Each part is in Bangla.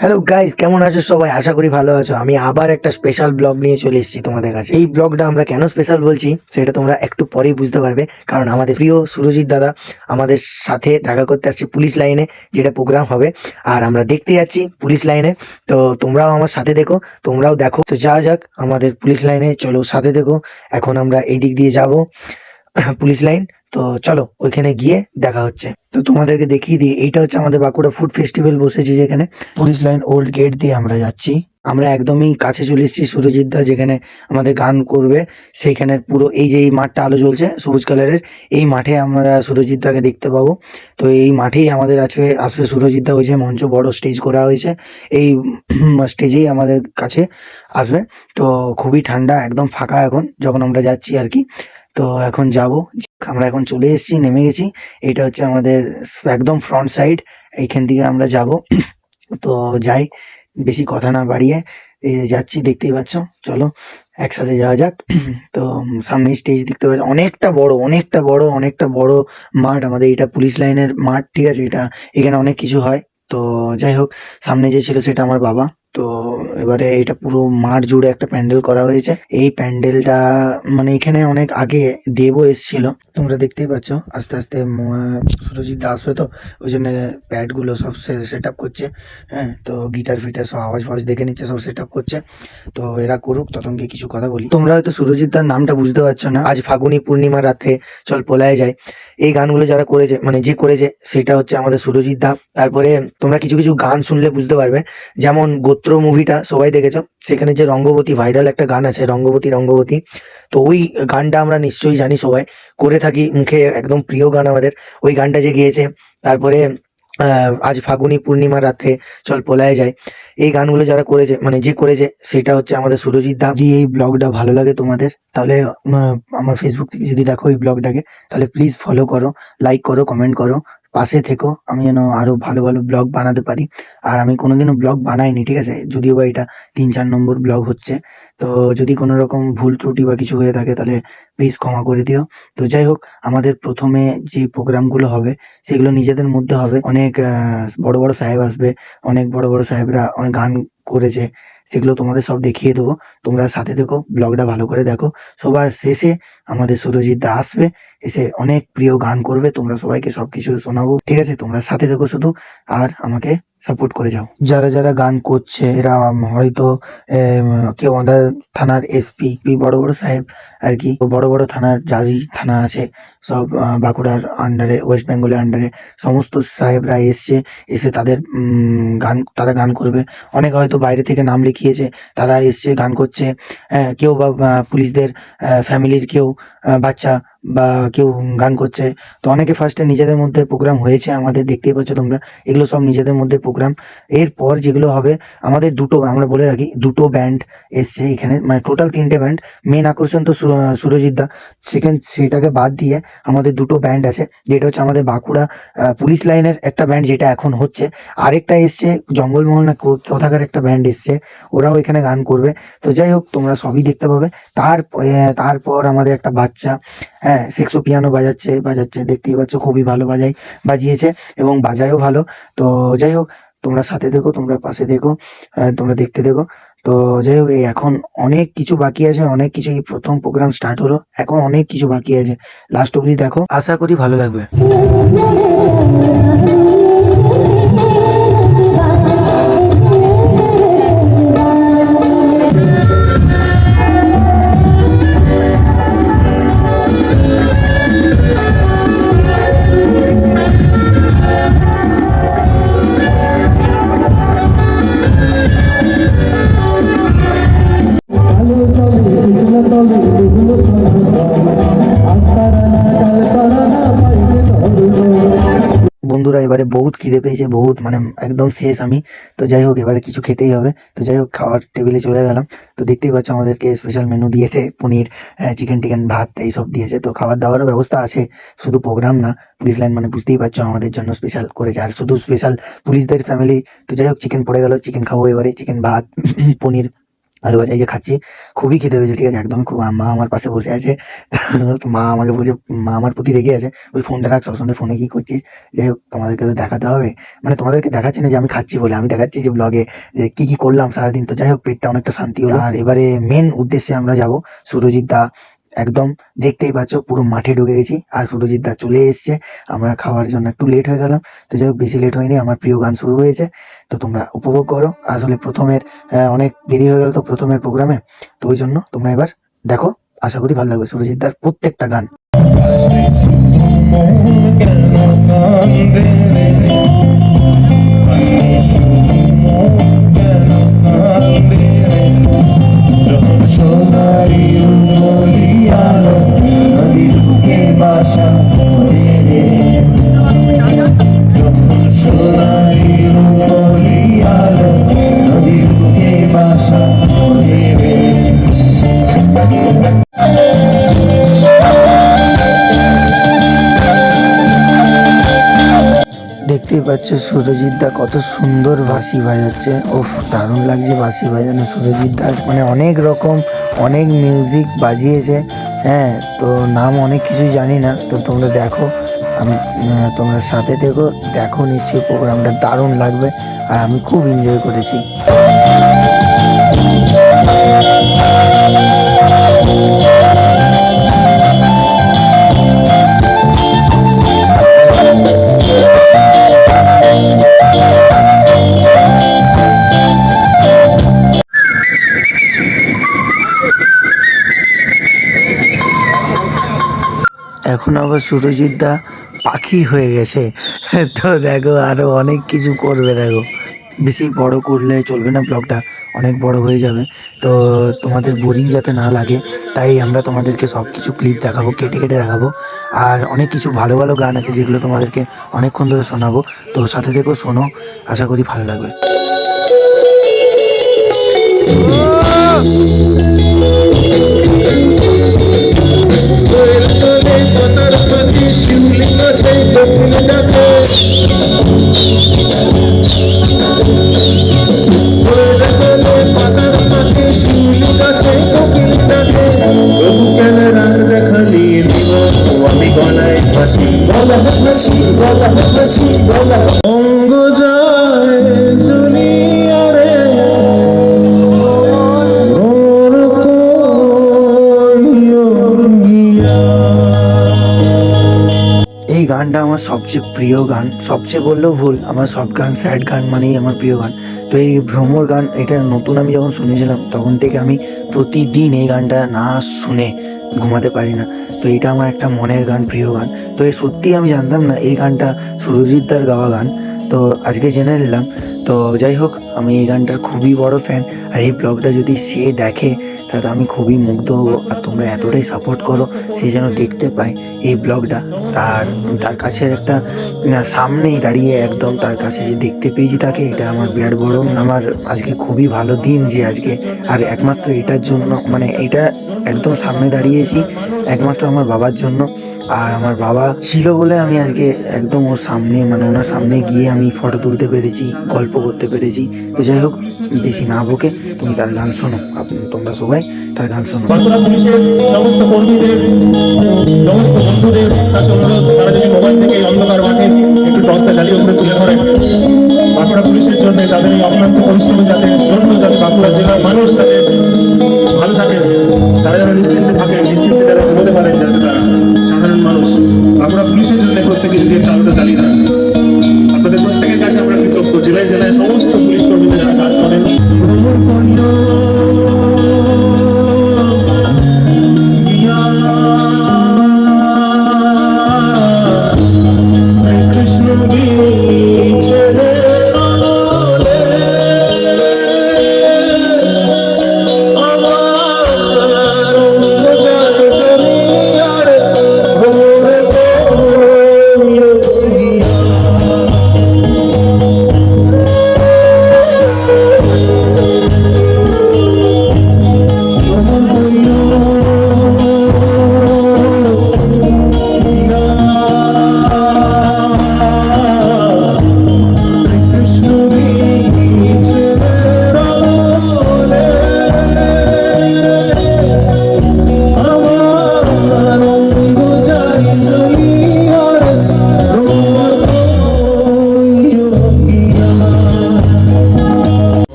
হ্যালো গাইস, কেমন আছো সবাই? আশা করি ভালো আছো। আমি আবার একটা স্পেশাল ব্লগ নিয়ে চলে এসেছি তোমাদের কাছে। এই ব্লগটা আমরা কেন স্পেশাল বলছি সেটা তোমরা একটু পরেই বুঝতে পারবে, কারণ আমাদের প্রিয় সুরজিৎ দাদা আমাদের সাথে দেখা করতে আসছে পুলিশ লাইনে, যেটা প্রোগ্রাম হবে। আর আমরা দেখতে যাচ্ছি পুলিশ লাইনে। তো তোমরাও আমার সাথে দেখো, তোমরাও দেখো। তো যাওয়া যাক আমাদের পুলিশ লাইনে, চলো সাথে দেখো। এখন আমরা এই দিক দিয়ে যাব পুলিশ লাইন। তো চলো ওইখানে গিয়ে দেখা হচ্ছে। তো তোমাদেরকে দেখিয়ে দিই, এইটা হচ্ছে আমাদের বাঁকুড়া ফুড ফেস্টিভ্যাল বসেছে যেখানে। পুলিশ লাইন ওল্ড গেট দিয়ে আমরা যাচ্ছি। আমরা একদমই কাছে চলে এসেছি সুরজিৎ দা যেখানে আমাদের গান করবে। সেইখানের পুরো এই যে এই মাঠটা আলো জ্বলছে সবুজ কালারের, এই মাঠে আমরা সুরজিৎ দাকে দেখতে পাবো। তো এই মাঠেই আমাদের আছে আসবে সুরজিৎ দা। ওই যে মঞ্চ বড় স্টেজ করা হয়েছে, এই স্টেজেই আমাদের কাছে আসবে। তো খুবই ঠান্ডা, একদম ফাঁকা এখন যখন আমরা যাচ্ছি আর কি। তো এখন যাব, আমরা এখন চলে এসেছি, নেমে গেছি। এটা হচ্ছে আমাদের একদম ফ্রন্ট সাইড, এইখান থেকে আমরা যাব। তো যাই, বেশি কথা না বাড়িয়ে যাচ্ছি, দেখতেই পাচ্ছ। চলো একসাথে যাওয়া যাক। তো সামনে স্টেজ দেখতে পাচ্ছ, অনেকটা বড় অনেকটা বড় অনেকটা বড় মাঠ আমাদের। এটা পুলিশ লাইনের মাঠ, ঠিক আছে। এটা এখানে অনেক কিছু হয়। তো যাই হোক, সামনে যে ছিল সেটা আমার বাবা। তো এবারে এটা পুরো মাঠ জুড়ে একটা প্যান্ডেল করা হয়েছে। এই প্যান্ডেলটা মানে এখানে অনেক আগে দেবও এসেছিল, তোমরা দেখতেই পাচ্ছ। আস্তে আস্তে সুরজিৎ দা আসবে, তো ওই জন্য প্যাড গুলো সব সেট আপ করছে। হ্যাঁ, তো গিটার ফিটার সব আওয়াজ ফাওয়াজ দেখে নিচ্ছে, সব সেট আপ করছে। তো এরা করুক, ততক্ষণ কিছু কথা বলি। তোমরা হয়তো সুরজিৎ দার নামটা বুঝতে পারছো না। আজ ফাগুনি পূর্ণিমা রাত্রে চল পলায় যায়, এই গানগুলো যারা করেছে, মানে যে করেছে সেটা হচ্ছে আমাদের সুরজিৎ দা। তারপরে তোমরা কিছু কিছু গান শুনলে বুঝতে পারবে, যেমন গোত্র মুভিটা সবাই দেখেছো, সেখানে যে রঙ্গবতী ভাইরাল একটা গান আছে, রঙ্গবতী রঙ্গবতী। তো ওই গানটা আমরা নিশ্চয়ই জানি, সবাই করে থাকি মুখে, একদম প্রিয় গান আমাদের। ওই গানটা যে গেয়েছে। তারপরে আজ ফাগুনি পূর্ণিমা রাত্রে চল পলায় যায়, এই গানগুলো যারা করেছে, মানে যে করেছে সেটা হচ্ছে আমাদের সুরজিৎ দা। যদি এই ব্লগটা ভালো লাগে তোমাদের, তাহলে আমার ফেসবুক থেকে যদি দেখো এই ব্লগটাকে, তাহলে প্লিজ ফলো করো, লাইক করো, কমেন্ট করো, পাশে থেকো। আমি যেন আরো ভালো ভালো ব্লগ বানাতে পারি। আর আমি কোনোদিনও ব্লগ বানাইনি, ঠিক আছে, যদিও বা এটা 3-4 নম্বর ব্লগ হচ্ছে। তো যদি কোনো রকম ভুল ত্রুটি বা কিছু হয়ে থাকে তাহলে প্লিজ ক্ষমা করে দিও। তো যাই হোক, আমাদের প্রথমে যে প্রোগ্রামগুলো হবে সেগুলো নিজেদের মধ্যে হবে। অনেক বড় বড় সাহেব আসবে, অনেক বড় বড় সাহেবরা অনেক গান করেছে, সেগুলো তোমাদের সব দেখিয়ে দেবো। তোমরা সাথে দেখো, ব্লগটা ভালো করে দেখো। সবার শেষে আমাদের সুরজিৎ দা আসবে, এসে অনেক প্রিয় গান করবে, তোমরা সবাইকে সবকিছু শোনাবো, ঠিক আছে। তোমরা সাথে দেখো শুধু, আর আমাকে সাপোর্ট করে যাও। যারা যারা গান করছে এরা হয়তো কেউ আমাদের থানার এসপি, বড় বড় সাহেব আর কি, বড় বড় থানার যাই থানা আছে সব বাঁকুড়ার আন্ডারে, ওয়েস্ট বেঙ্গলের আন্ডারে সমস্ত সাহেবরা এসছে। এসে তাদের তারা গান করবে। অনেকে হয়তো বাইরে থেকে নাম লিখিয়েছে, তারা এসছে গান করছে। কেউ বা পুলিশদের ফ্যামিলির কেউ বাচ্চা বা কেউ গান করছে। তো অনেকে ফার্স্টে নিজেদের মধ্যে প্রোগ্রাম হয়েছে, আমাদের দেখতেই পাচ্ছ তোমরা, এগুলো সব নিজেদের মধ্যে প্রোগ্রাম। এরপর যেগুলো হবে, আমাদের দুটো, আমরা বলে রাখি, দুটো ব্যান্ড এসছে এখানে, মানে টোটাল 3টে ব্যান্ড। মেন আকর্ষণ তো সুরজিৎ দা, সেটাকে বাদ দিয়ে আমাদের দুটো ব্যান্ড আছে। যেটা হচ্ছে আমাদের বাঁকুড়া পুলিশ লাইনের একটা ব্যান্ড, যেটা এখন হচ্ছে। আরেকটা এসছে জঙ্গলমহল না কোথাকার একটা ব্যান্ড এসছে, ওরাও এখানে গান করবে। তো যাই হোক, তোমরা সবই দেখতে পাবে। তারপর আমাদের একটা বাচ্চা, হ্যাঁ, সেক্সো পিয়ানো বাজাচ্ছে বাজাচ্ছে, দেখতেই পাচ্ছ, খুবই ভালো বাজিয়েছে এবং বাজায়ও ভালো। তো যাই হোক, তোমরা সাথে দেখো, তোমরা পাশে দেখো, তোমরা দেখতে দেখো। তো যাই হোক, এই এখন অনেক কিছু বাকি আছে, অনেক কিছু। এই প্রথম প্রোগ্রাম স্টার্ট হলো, এখন অনেক কিছু বাকি আছে। লাস্ট অব্দি দেখো, আশা করি ভালো লাগবে। বন্ধুরা, এবারে বহুত খিদে পেয়েছে, বহুত, মানে একদম শেষ আমি। তো যাই হোক, এবারে কিছু খেতেই হবে। তো যাই হোক, খাওয়ার টেবিলে চলে গেলাম। তো দেখতেই পাচ্ছ আমাদেরকে স্পেশাল মেনু দিয়েছে, পনির, চিকেন টিকেন, ভাত, এইসব দিয়েছে। তো খাবার দাবারও ব্যবস্থা আছে, শুধু প্রোগ্রাম না। পুলিশ লাইন মানে বুঝতেই পারছো, আমাদের জন্য স্পেশাল করেছে, আর শুধু স্পেশাল পুলিশদের ফ্যামিলি। তো যাই হোক, চিকেন পড়ে গেল, চিকেন খাবো এবারে, চিকেন, ভাত, পনির, আলু ভাজা এই যে খাচ্ছি, খুবই খেতে হয়েছে, ঠিক আছে, একদম খুব। মা আমার পাশে বসে আছে। তো মা আমাকে বলছে, মা আমার প্রতি রেগে আছে, ওই ফোনটা রাখ, সবসময় ফোনে কি করছিস। যাই হোক, তোমাদেরকে তো দেখাতে হবে, মানে তোমাদেরকে দেখাচ্ছি না যে আমি খাচ্ছি বলে, আমি দেখাচ্ছি যে ব্লগে যে কি কি করলাম সারাদিন। তো যাই হোক, পেটটা অনেকটা শান্তি হলো। আর এবারে মেন উদ্দেশ্যে আমরা যাব। সুরজিৎ দা একদম দেখতেই পাচ্ছ পুরো মাঠে ঢুকে গেছি, আর সুরজিৎ দা চলে এসছে। আমরা খাওয়ার জন্য একটু লেট হয়ে গেলাম, তো যাই হোক বেশি লেট হয়নি, আমার প্রিয় গান শুরু হয়েছে। তো তোমরা উপভোগ করো। আসলে প্রথমের অনেক দেরি হয়ে গেল তো প্রথমের প্রোগ্রামে, তো ওই জন্য তোমরা এবার দেখো, আশা করি ভালো লাগবে সুরজিৎ দার প্রত্যেকটা গান। দেখতেই পাচ্ছ সুরজিৎ দা কত সুন্দর বাঁশি বাজাচ্ছে। ওফ, দারুণ লাগছে বাঁশি বাজানো সুরজিৎ দার, মানে অনেক রকম অনেক মিউজিক বাজিয়েছে। হ্যাঁ, তো নাম অনেক কিছু জানি না, তো তোমরা দেখো, আমি তোমরা সাথে দেখো, দেখো নিশ্চয়ই প্রোগ্রামটা দারুণ লাগবে, আর আমি খুব এনজয় করেছি। এখন আবার সুরজিৎ দা পাখি হয়ে গেছে। তো দেখো আরো অনেক কিছু করবে, দেখো বেশি বড় করলে চলবে না, ব্লগটা অনেক বড় হয়ে যাবে। তো তোমাদের বোরিং যাতে না লাগে, তাই আমরা তোমাদেরকে সব কিছু ক্লিপ দেখাবো, কেটে কেটে দেখাবো। আর অনেক কিছু ভালো ভালো গান আছে যেগুলো তোমাদেরকে অনেকক্ষণ ধরে শোনাবো। তো সাথে থেকো, শোনো, আশা করি ভালো লাগবে। অঙ্গ যায় জুনিয়ারে ওর কইয়ঙ্গিয়া। এই গানটা আমার সবচেয়ে প্রিয় গান, সবচেয়ে বললেও ভুল, আমার সব গান, স্যাড গান মানেই আমার প্রিয় গান। তো এই ভ্রমর গান, এটা নতুন আমি যখন শুনেছিলাম তখন থেকে আমি প্রতিদিন এই গানটা না শুনে ঘুমাতে পারি না। তো এটা আমার একটা মনের গান, প্রিয় গান। তো এই সত্যিই আমি জানতাম না এই গানটা সুরজিৎ দার গাওয়া গান, তো আজকে জেনে নিলাম। তো যাই হোক, আমি এই গানটার খুবই বড় ফ্যান, আর এই ব্লগটা যদি সে দেখে তাহলে আমি খুবই মুগ্ধ হবো। আর তোমরা এতটাই সাপোর্ট করো, সে যেন দেখতে পায় এই ব্লগটা। তার কাছে একটা সামনেই দাঁড়িয়ে একদম তার কাছে যে দেখতে পেয়েছি তাকে, এটা আমার বিরাট বড়, আমার আজকে খুবই ভালো দিন যে আজকে। আর একমাত্র এটার জন্য, মানে এটা একদম সামনে দাঁড়িয়েছি একমাত্র আমার বাবার জন্য। আর আমার বাবা ছিল বলে আমি আজকে একদম ওর সামনে, মানে ওনার সামনে গিয়ে আমি ফটো তুলতে পেরেছি, গল্প করতে পেরেছি। তো যাই হোক, বেশি না বকে তুমি তার গান শোনো, তোমরা সবাই তার গান শোনো। বাঁকুড়া পুলিশের সমস্ত কর্মীদের, সমস্ত বন্ধুদের কাছে অনুরোধ, তারা যদি মোবাইল থেকে এই অন্ধকার মাঠে একটু টর্চটা চালিয়ে উপরে তুলে ধরেন। বাঁকুড়া পুলিশের জন্য, তাদের এই অক্লান্ত পরিশ্রমে যাতে বাঁকুড়া জেলার মানুষ যাতে ভালো থাকে, তারা যেন নিশ্চিন্তে থাকে, নিশ্চিন্তে যারা ঘুমোতে পারেন, যাতে তারা সাধারণ মানুষ বাঁকুড়া পুলিশের জন্য প্রত্যেকে যদি একটা আলোটা চালিয়ে দেন। আপনাদের প্রত্যেকের কাছে আমরা কৃতজ্ঞ, জেলায় জেলায় সমস্ত পুলিশ কর্মীদের যারা কাজ করেন।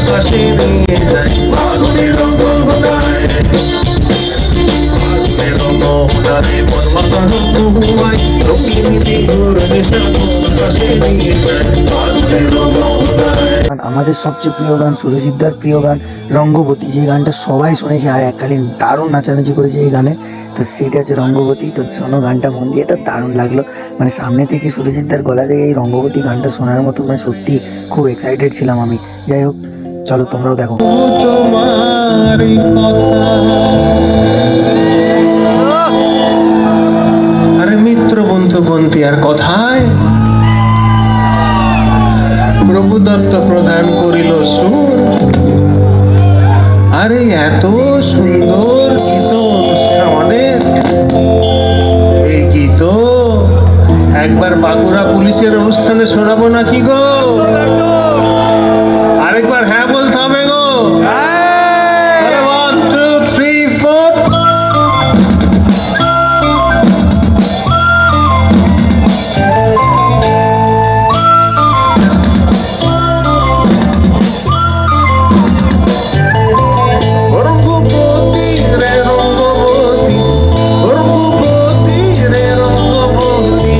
কাছে নিয়ে যায় ফাগুনের মোহনায় ফাগুনের মোহনায় মন মাতানো মোহনায় রঙিনী বিহুর নেশা তোর কাছে নিয়ে যায় ফাগুনের মোহনায়। আর আমাদের সবচেয়ে প্রিয় গান সুরজিৎদার প্রিয় গান রঙ্গবতী, যে গানটা সবাই শুনেছে আর এককালীন দারুণ নাচানাচি করেছে এই গানে। তো সেটা হচ্ছে রঙ্গবতী। তো শোনো গানটা মন দিয়ে, তো দারুণ লাগলো। মানে সামনে থেকে সুরজিৎদার গলা থেকে এই রঙ্গবতী গানটা শোনার মতো মানে সত্যি খুব এক্সাইটেড ছিলাম আমি। যাই হোক, চলো তোমরাও দেখো। তোমার কথা আরে মিত্র বন্ধু বন্তি আর কথায় প্রভু দত্ত প্রদান করিল সুর। আরে এত সুন্দর গীত আমাদের, এই গীত একবার বাঁকুড়া পুলিশের অনুষ্ঠানে শোনাবো নাকি গো? আরেকবার হ্যাঁ বলতে হবে গো। তাহলে 1 2 3 4 রঙ্গবতী রে রঙ্গবতী, রঙ্গবতী রে রঙ্গবতী,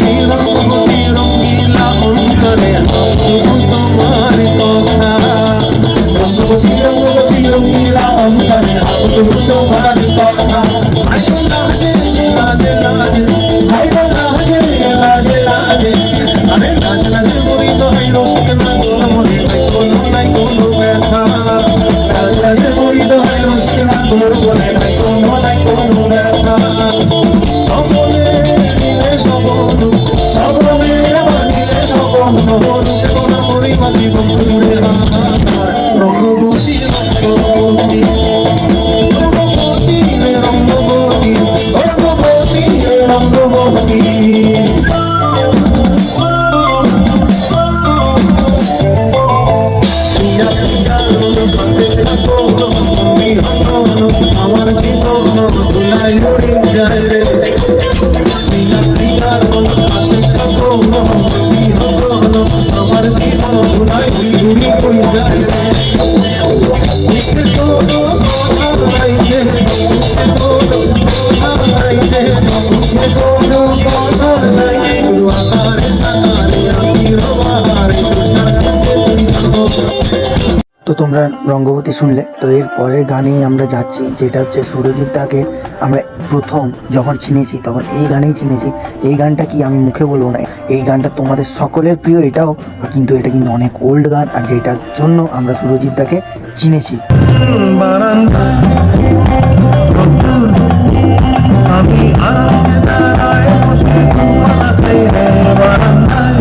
এই রঙ্গবতী রঙ্গিলা অন্তরে তবু তোমার কথা। রঙ্গবতী রঙ্গবতী রঙ্গিলা অন্তরে তবু তোমার কথা। আসো লাজে লাজে লাজে, হাই গো লাজে লাজে লাজে, আরে লাজ লাজে মরি তো হাই রসকে না তোর মনে নাই কোনো ব্যথা। লাজ লাজে মরি তো হাই রসকে না তোর মনে নাই কোনো ব্যথা। সকলে মিলে সবন, সকলে মিলে সবন, রূপে কোনা মরি মাঝি বন্ধু জুড়ে আমার রঙ্গবতী রঙ্গবতী, রঙ্গবতী রে রঙ্গবতী, রঙ্গবতী রে রঙ্গবতী। আমার জীবন ভুলাই উড়ে যায় রে, আমার জীবন ভুলাই উড়ে উড়ে যায় রে। সে কোনো কথা নাই রে, সে কোনো কথা নাই রে, সে কোনো কথা নাই। গুরু আকারে সাকারে আমি রবারে সুশান্তে তো তোমরা রঙ্গবতী শুনলে, তো এর পরের গানেই আমরা যাচ্ছি, যেটা হচ্ছে সুরজিৎদাকে আমরা প্রথম যখন চিনেছি তখন এই গানেই চিনেছি। এই গানটা কি আমি মুখে বলবো না, এই গানটা তোমাদের সকলের প্রিয় এটাও, কিন্তু এটা কিন্তু অনেক ওল্ড গান, আর যেটার জন্য আমরা সুরজিৎদাকে চিনেছি। আমি আরামে দাঁড়ায় বসে তোমার ছেড়ে বারান্দায়,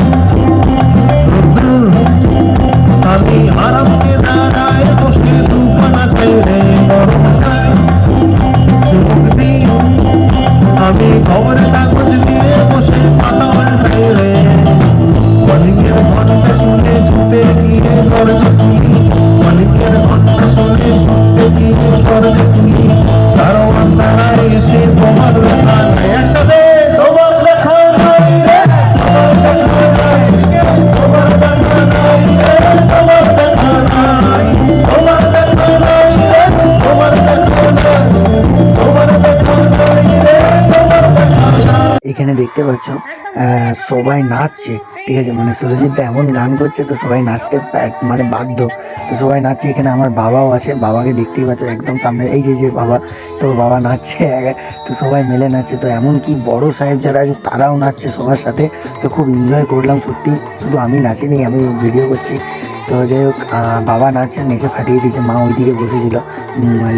আমি আরামে দাঁড়ায় বসে দুখানা ছেড়ে গরম চাই চুমুক দিই, আমি খবরের কাগজ নিয়ে বসে পাতা উল্টাই রে, মালিকের ঘন্টা শুনে ছুটে গিয়ে দরজা খুলি, মালিকের ঘন্টা শুনে ছুটে গিয়ে দরজা খুলি, দারোয়ান দাঁড়ায় এসে তোমার দেখা নাই, একসাথে তোমার দেখা নাই রে, তোমার দেখা নাই, তোমার দেখা নাই রে, তোমার দেখা নাই, তোমার দেখা নাই রে, তোমার দেখা নাই, তোমার দেখা নাই রে, তোমার দেখা নাই। এখানে দেখতে পাচ্ছ সবাই নাচছে, ঠিক আছে, মানে সুরজিৎদা এমন গান করছে তো সবাই নাচতে মানে বাধ্য, তো সবাই নাচছে। এখানে আমার বাবাও আছে, বাবাকে দেখতেই পাচ্ছ একদম সামনে, এই যে বাবা, তো বাবা নাচছে, তো সবাই মিলে নাচছে। তো এমন কি বড় সাহেব যারা আছে তারাও নাচছে সবার সাথে, তো খুব এনজয় করলাম সত্যি। শুধু আমি নাচিনি, আমি ভিডিও করছি। তো যাই হোক, বাবা নাচছে, নেচে ফাটিয়ে দিয়েছে, মা ওইদিকে বসেছিল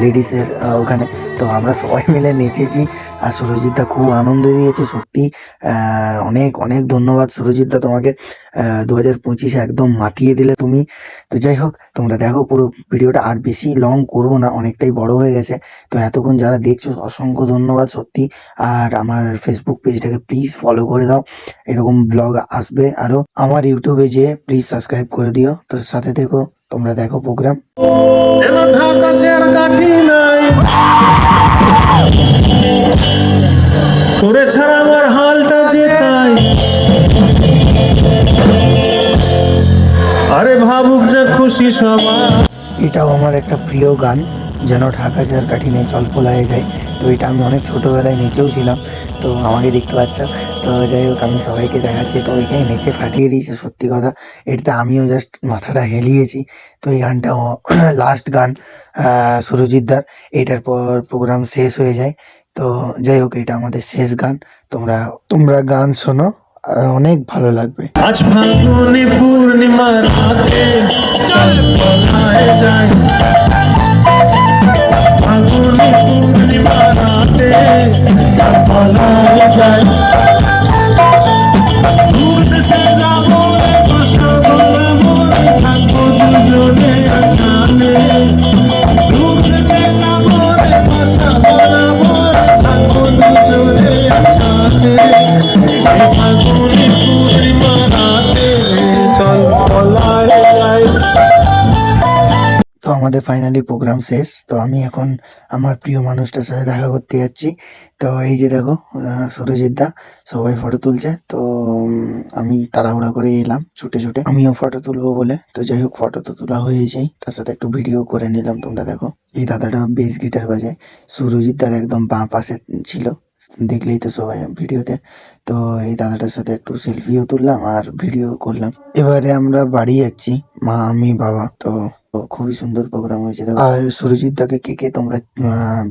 লেডিসের ওখানে, তো আমরা সবাই মিলে নেচেছি। আর সুরজিৎদা খুব আনন্দ দিয়েছে সত্যি। অনেক অনেক ধন্যবাদ সুরজিৎদা তোমাকে, 2025 একদম মাতিয়ে দিলে তুমি। তো যাই হোক, তোমরা দেখো পুরো ভিডিওটা, আর বেশি লং করবো না, অনেকটাই বড় হয়ে গেছে। তো এতক্ষণ যারা দেখছো অসংখ্য ধন্যবাদ সত্যি। আর আমার ফেসবুক পেজটাকে প্লিজ ফলো করে দাও, এরকম ব্লগ আসবে আরো। আমার ইউটিউবে যেয়ে প্লিজ সাবস্ক্রাইব করে দিও। তো সাথে থেকো, তোমরা দেখো প্রোগ্রাম। যেন ঢাকা চেয়ার কাঠি নাই, তোরে ছাড়া আমার হালটা যে তাই, আরে ভাবুক এটাও আমার একটা প্রিয় গান, যেন ঢাকা যার কাঠিনে চল পোলায় যায়। তো এটা আমি অনেক ছোটোবেলায় নেচেও ছিলাম, তো আমাকে দেখতে পাচ্ছ। তো যাই হোক, আমি সবাইকে দেখাচ্ছি, তো ওইখানে নেচে ফাটিয়ে দিয়েছে সত্যি কথা। এটাতে আমিও জাস্ট মাথাটা হেলিয়েছি। তো এই গানটা লাস্ট গান সুরজিৎদার। এটার পর প্রোগ্রাম শেষ হয়ে যায়। তো যাই হোক, এটা আমাদের শেষ গান। তোমরা তোমরা গান শোনো, অনেক ভালো লাগবে। আজ ফাল্গুনি পূর্ণিমার রাতে চল পলায় যাই, ফাল্গুনি পূর্ণিমার রাতে চল পলায় যাই। দূর দেশে যাবো রে, বাসা বানাবো রে, থাকবো দুজনে একসাথে। দূর দেশে যাবো রে, বাসা বানাবো রে, থাকবো দুজনে একসাথে। এই ফাল্গুনি পূর্ণিমার রাতে চল পলায় যাই। তো আমাদের ফাইনালি প্রোগ্রাম শেষ। তো আমি এখন আমার প্রিয় মানুষটার সাথে দেখা করতে যাচ্ছি। তো এই যে দেখো, সুরজিৎ দা, সবাই ফটো তুলছে। তো আমি তাড়াহুড়া করে এলাম ছুটে ছুটে, আমিও ফটো তুলবো বলে। তো যাই হোক, ফটো তো তোলা হয়েছেই, তার সাথে একটু ভিডিও করে নিলাম। তোমরা দেখো, এই দাদাটা বেস গিটার বাজায়, সুরজিৎ দার একদম বাঁ পাশে ছিল, দেখলেই তো সবাই ভিডিওতে। তো এই দাদাটার সাথে একটু সেলফিও তুললাম আর ভিডিও করলাম। এবারে আমরা বাড়ি যাচ্ছি, মা, আমি, বাবা। তো খুবই সুন্দর প্রোগ্রাম হয়েছে। দেখো, আর সুরজিৎ দাকে কে কে তোমরা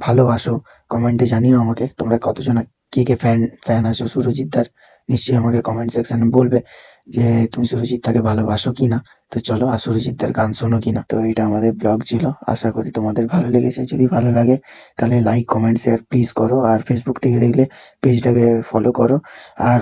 ভালোবাসো কমেন্টে জানিও আমাকে। তোমরা কতজন কে কে ফ্যান আছো সুরজিৎ দার, নিশ্চয়ই আমাকে কমেন্ট সেকশনে বলবে যে তুমি সুরজিৎ দাকে ভালোবাসো কিনা। তো চলো, আর সুরজিৎ দার গান শোনো কিনা। তো এটা আমাদের ব্লগ ছিল, আশা করি তোমাদের ভালো লেগেছে। যদি ভালো লাগে তাহলে লাইক, কমেন্ট, শেয়ার প্লিজ করো। আর ফেসবুক থেকে দেখলে পেজটাকে ফলো করো। আর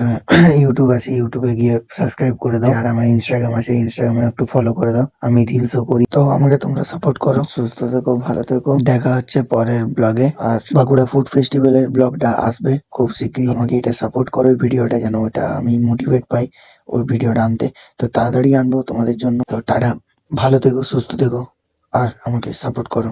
ইউটিউব আছে, ইউটিউবে গিয়ে সাবস্ক্রাইব করে দাও। আর আমার ইনস্টাগ্রাম আছে, ইনস্টাগ্রামে একটু ফলো করে দাও, আমি রিলসও করি। তো আমাকে তোমরা সাপোর্ট করো। সুস্থ থেকো, ভালো থেকো। দেখা হচ্ছে পরের ব্লগে। আর বাঁকুড়া ফুড ফেস্টিভ্যালের ব্লগটা আসবে খুব শীঘ্রই। আমাকে এটা সাপোর্ট করো, এই ভিডিওটা, যেন ওটা আমি মোটিভেট পাই ওই ভিডিওটা আনতে। তো তাড়াতাড়ি আনবো তোমাদের জন্য। তো টাটা, ভালো থেকো, সুস্থ থেকো, আর আমাকে সাপোর্ট করো।